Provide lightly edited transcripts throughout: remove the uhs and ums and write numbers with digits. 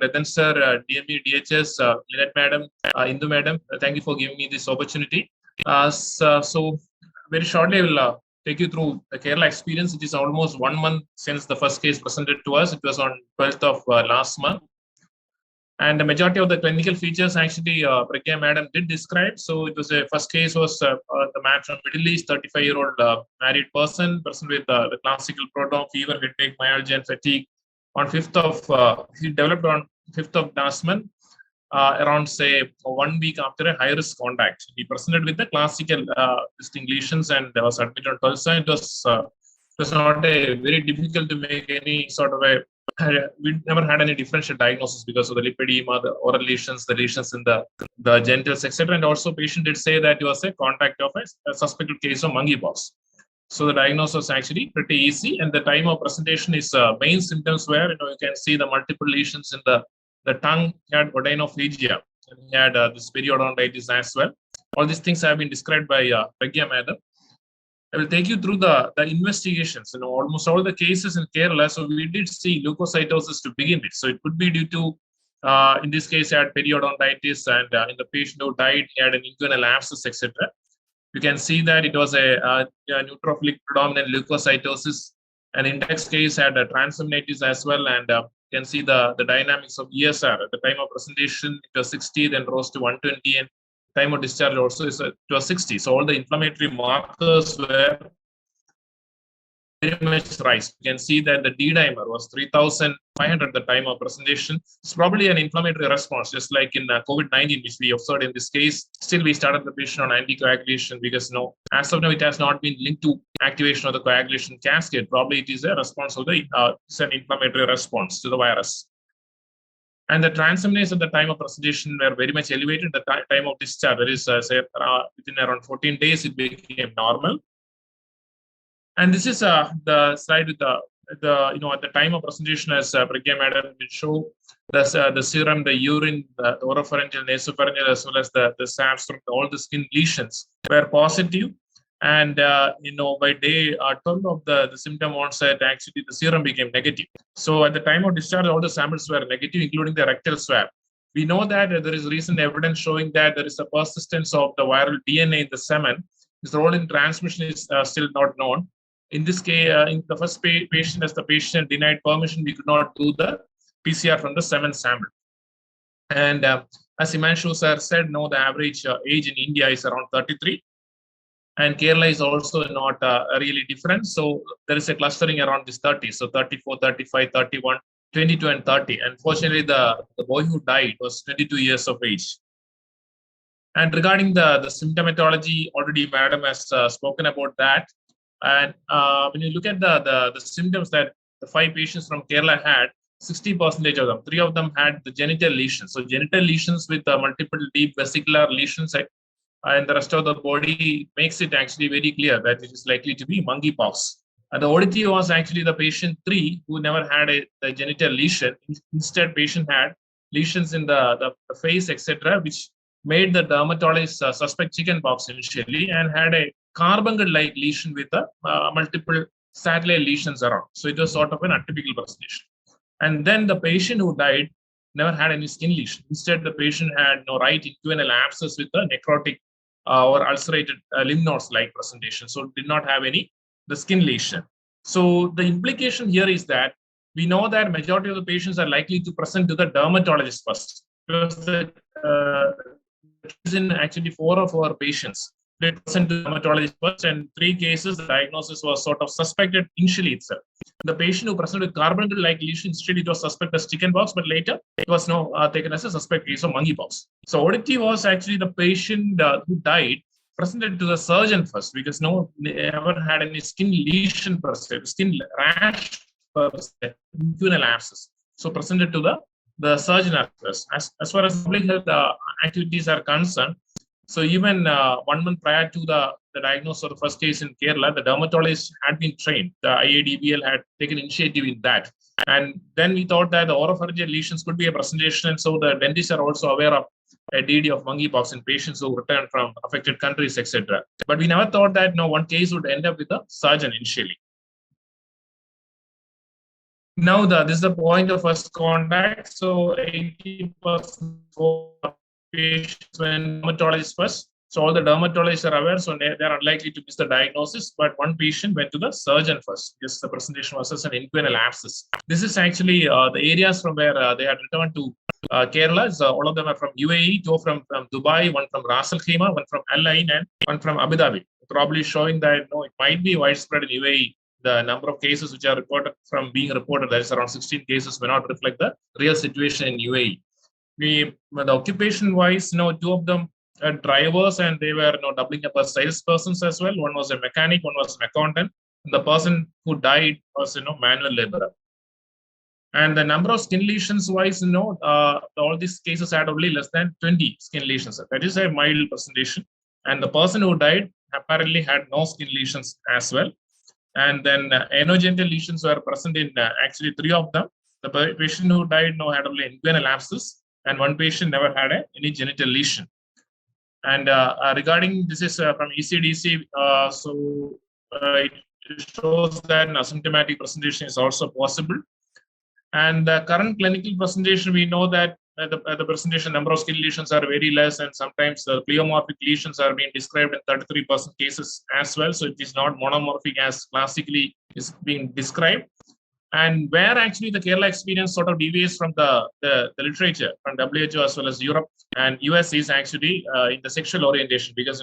Vedan sir, DME, DHS, Lynette madam, Indu madam, thank you for giving me this opportunity. So very shortly, I will take you through the Kerala experience. It is almost 1 month since the first case presented to us. It was on 12th of last month. And the majority of the clinical features actually Pragya madam did describe. So it was a first case was the man from Middle East, 35-year-old married person with the classical prodrome, fever, headache, myalgia, and fatigue. On 5th of, he developed on 5th of last month, around say 1 week after a high-risk contact. He presented with the classical distinct lesions and was admitted on 12th. It was not a very difficult to make any sort of a we never had any differential diagnosis because of the lipedema, the oral lesions, the lesions in the genitals, etc. And also, patient did say that it was a contact of a suspected case of monkeypox. So the diagnosis was actually pretty easy, and the time of presentation is main symptoms where you can see the multiple lesions in the tongue. He had odonophagia, and he had this periodontitis as well. All these things have been described by Pragya madam. I will take you through the investigations. Almost all the cases in Kerala, so we did see leukocytosis to begin with. So it could be due to, in this case, he had periodontitis, and in the patient who died, he had an inguinal abscess, etc. You can see that it was a neutrophilic predominant leukocytosis. An index case had a transaminitis as well, and you can see the dynamics of ESR. At the time of presentation, it was 60, then rose to 120, and time of discharge also is to a 60. So all the inflammatory markers were very much rise. You can see that the D dimer was 3,500 at the time of presentation. It's probably an inflammatory response, just like in COVID-19, which we observed in this case. Still, we started the patient on anticoagulation because as of now, it has not been linked to activation of the coagulation cascade. Probably it is a response of it's an inflammatory response to the virus. And the transaminase at the time of presentation were very much elevated. At the time of discharge, that is, within around 14 days, it became normal. And this is the slide with the at the time of presentation, as Pragya madam will show, the serum, the urine, the oropharyngeal, nasopharyngeal, as well as the saps from all the skin lesions were positive. And by day 12 of the symptom onset, actually the serum became negative. So at the time of discharge, all the samples were negative, including the rectal swab. We know that there is recent evidence showing that there is a persistence of the viral DNA in the semen. Its role in transmission is still not known. In this case, in the first patient, as the patient denied permission, we could not do the PCR from the semen sample. And as Himanshu sir said, the average age in India is around 33. And Kerala is also not really different. So there is a clustering around this 30. So 34, 35, 31, 22, and 30. Unfortunately, the boy who died was 22 years of age. And regarding the symptomatology, already madam has spoken about that. And when you look at the symptoms that the 5 patients from Kerala had, 60% of them, 3 of them had the genital lesions. So genital lesions with multiple deep vesicular lesions and the rest of the body makes it actually very clear that it is likely to be monkeypox. And the oddity was actually the patient 3 who never had a genital lesion. Instead, patient had lesions in the face, etc., which made the dermatologist suspect chickenpox initially, and had a carbuncle-like lesion with multiple satellite lesions around. So it was sort of an atypical presentation. And then the patient who died never had any skin lesion. Instead, the patient had right inguinal abscess with a necrotic or ulcerated lymph nodes-like presentation. So did not have the skin lesion. So the implication here is that we know that majority of the patients are likely to present to the dermatologist first. Because in actually 4 of our patients they present to the dermatologist first, and 3 cases the diagnosis was sort of suspected initially itself. The patient who presented with carbuncle-like lesion, initially it was suspected as chickenpox, but later it was now taken as a suspect case of monkeypox. So oddity was actually the patient who died presented to the surgeon first, because never had any skin lesion per se, skin rash per se, inguinal abscess. So presented to the surgeon first. As far as public health activities are concerned, so even 1 month prior to the diagnosis of the first case in Kerala, the dermatologist had been trained. The IADBL had taken initiative in that. And then we thought that the oropharyngeal lesions could be a presentation. And so the dentists are also aware of a DD of monkeypox in patients who return from affected countries, etc. But we never thought that one case would end up with a surgeon initially. Now this is the point of first contact. So 80% for patients when dermatologist first. So all the dermatologists are aware, so they are unlikely to miss the diagnosis. But one patient went to the surgeon first. Yes, the presentation was as an inguinal abscess. This is actually the areas from where they had returned to Kerala. So all of them are from UAE, two from Dubai, one from Ras Al Khaimah, one from Al Ain, and one from Abu Dhabi. Probably showing that it might be widespread in UAE. The number of cases which are reported from being reported, that is around 16 cases, may not reflect the real situation in UAE. The occupation wise, two of them are drivers, and they were doubling up as salespersons as well. One was a mechanic, one was an accountant. The person who died was manual laborer. And the number of skin lesions wise, all these cases had only less than 20 skin lesions. That is a mild presentation. And the person who died apparently had no skin lesions as well. And then anogenital lesions were present in actually 3 of them. The patient who died had only inguinal abscess, and one patient never had any genital lesion. And regarding this is from ECDC, it shows that an asymptomatic presentation is also possible. And the current clinical presentation, we know that the presentation number of skin lesions are very less, and sometimes the pleomorphic lesions are being described in 33% cases as well. So it is not monomorphic as classically is being described. And where actually the Kerala experience sort of deviates from the literature from WHO as well as Europe and US is actually in the sexual orientation, because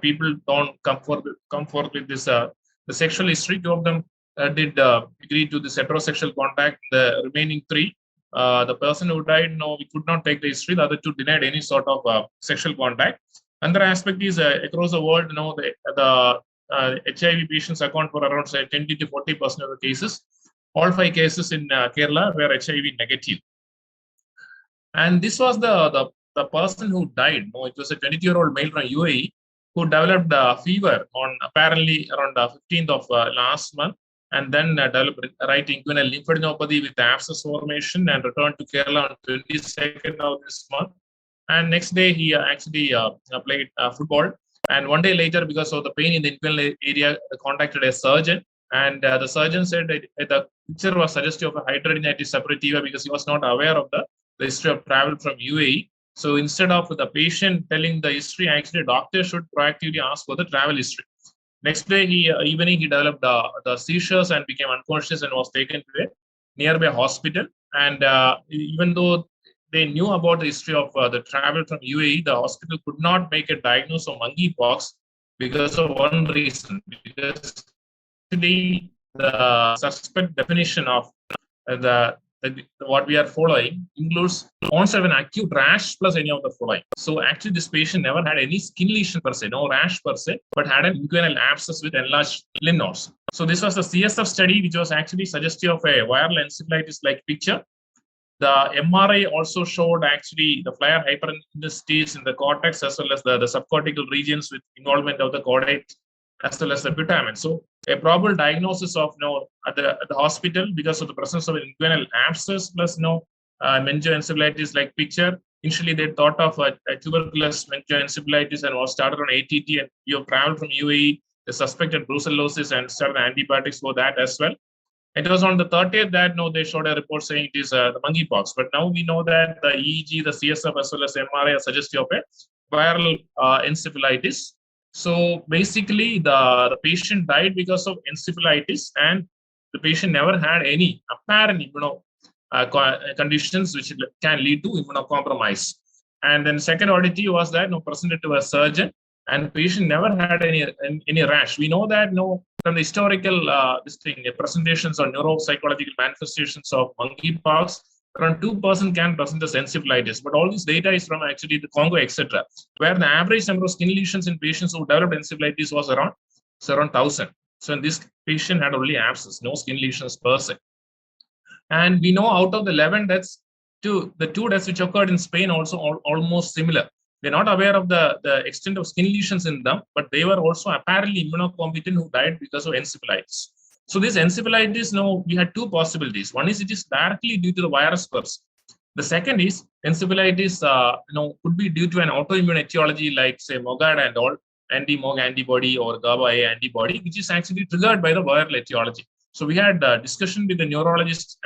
people don't come forth with this the sexual history. 2 of them did agree to this heterosexual contact. The remaining 3, the person who died, we could not take the history. The other 2 denied any sort of sexual contact. Another aspect is across the world, the HIV patients account for around 20 to 40% of the cases. All 5 cases in Kerala were HIV negative. And this was the person who died. It was a 22-year-old male from UAE who developed fever on apparently around the 15th of last month, and then developed right inguinal lymphadenopathy with abscess formation and returned to Kerala on 22nd of this month. And next day, he actually played football. And one day later, because of the pain in the inguinal area, contacted a surgeon. And the surgeon said that the picture was suggestive of a hidradenitis suppurativa because he was not aware of the history of travel from UAE. So instead of the patient telling the history, actually, doctor should proactively ask for the travel history. Next day, evening, he developed the seizures and became unconscious and was taken to a nearby hospital. And even though they knew about the history of the travel from UAE, the hospital could not make a diagnosis of monkeypox because of one reason. Because actually, the suspect definition of what we are following includes onset of an acute rash plus any of the following. So actually, this patient never had any skin lesion per se, no rash per se, but had an inguinal abscess with enlarged lymph nodes. So this was the CSF study, which was actually suggestive of a viral encephalitis-like picture. The MRI also showed actually the FLAIR hyperintensities in the cortex as well as the subcortical regions with involvement of the caudate as well as the putamen. So a probable diagnosis of at the hospital because of the presence of an inguinal abscess plus meningoencephalitis like picture. Initially, they thought of a tuberculous meningoencephalitis and was started on ATT, and you have traveled from UAE, the suspected brucellosis, and started antibiotics for that as well. It was on the 30th that they showed a report saying it is the monkeypox. But now we know that the EEG, the CSF, as well as MRI are suggestive of a viral encephalitis. So basically, the patient died because of encephalitis, and the patient never had any apparent conditions which can lead to immunocompromise. And then second oddity was that presented to a surgeon, and patient never had any rash. We know that from the historical presentations or neuropsychological manifestations of monkeypox, around 2% can present as encephalitis. But all this data is from actually the Congo, etc., where the average number of skin lesions in patients who developed encephalitis was around 1,000. So in this patient had only abscess, no skin lesions per se. And we know out of the 11 deaths, the 2 deaths which occurred in Spain also almost similar. They're not aware of the extent of skin lesions in them, but they were also apparently immunocompetent who died because of encephalitis. So this encephalitis, we had 2 possibilities. One is it is directly due to the virus per se. The second is encephalitis, could be due to an autoimmune etiology like say MOGAD and all, anti-MOG antibody or GABA A antibody, which is actually triggered by the viral etiology. So we had a discussion with the neurologists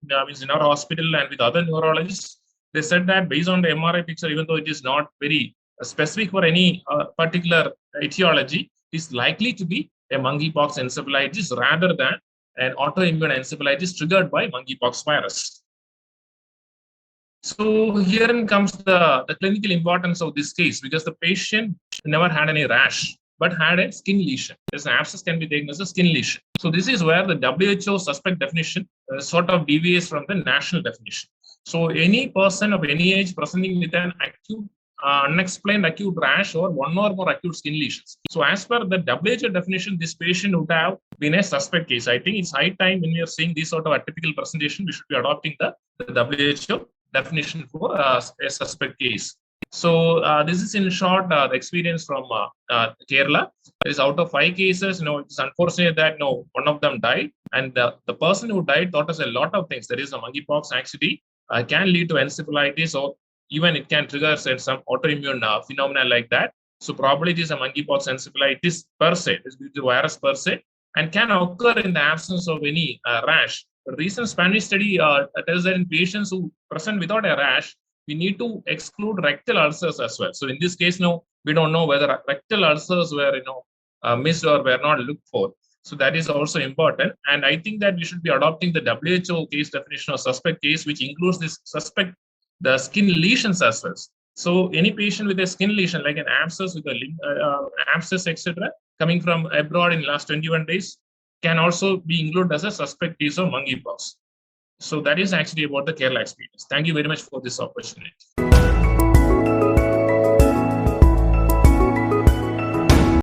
means in our hospital and with other neurologists. They said that based on the MRI picture, even though it is not very specific for any particular etiology, it is likely to be a monkeypox encephalitis rather than an autoimmune encephalitis triggered by monkeypox virus. So herein comes the clinical importance of this case, because the patient never had any rash but had a skin lesion. This abscess can be taken as a skin lesion. So this is where the WHO suspect definition sort of deviates from the national definition. So any person of any age presenting with an acute unexplained acute rash or one or more acute skin lesions. So as per the WHO definition, this patient would have been a suspect case. I think it's high time when we are seeing this sort of atypical presentation, we should be adopting the WHO definition for a suspect case. So this is in short the experience from Kerala. There is out of 5 cases, it's unfortunate that one of them died, and the person who died taught us a lot of things. There is a monkeypox actually can lead to encephalitis, or even it can trigger some autoimmune phenomena like that. So probably it is a monkeypox encephalitis per se, it's due to virus per se, and can occur in the absence of any rash. The recent Spanish study tells that in patients who present without a rash, we need to exclude rectal ulcers as well. So in this case, we don't know whether rectal ulcers were missed or were not looked for. So that is also important. And I think that we should be adopting the WHO case definition of suspect case, which includes this suspect, the skin lesions as well. So any patient with a skin lesion, like an abscess with a abscess, etc., coming from abroad in the last 21 days, can also be included as a suspect case of monkeypox. So that is actually about the Kerala experience. Thank you very much for this opportunity.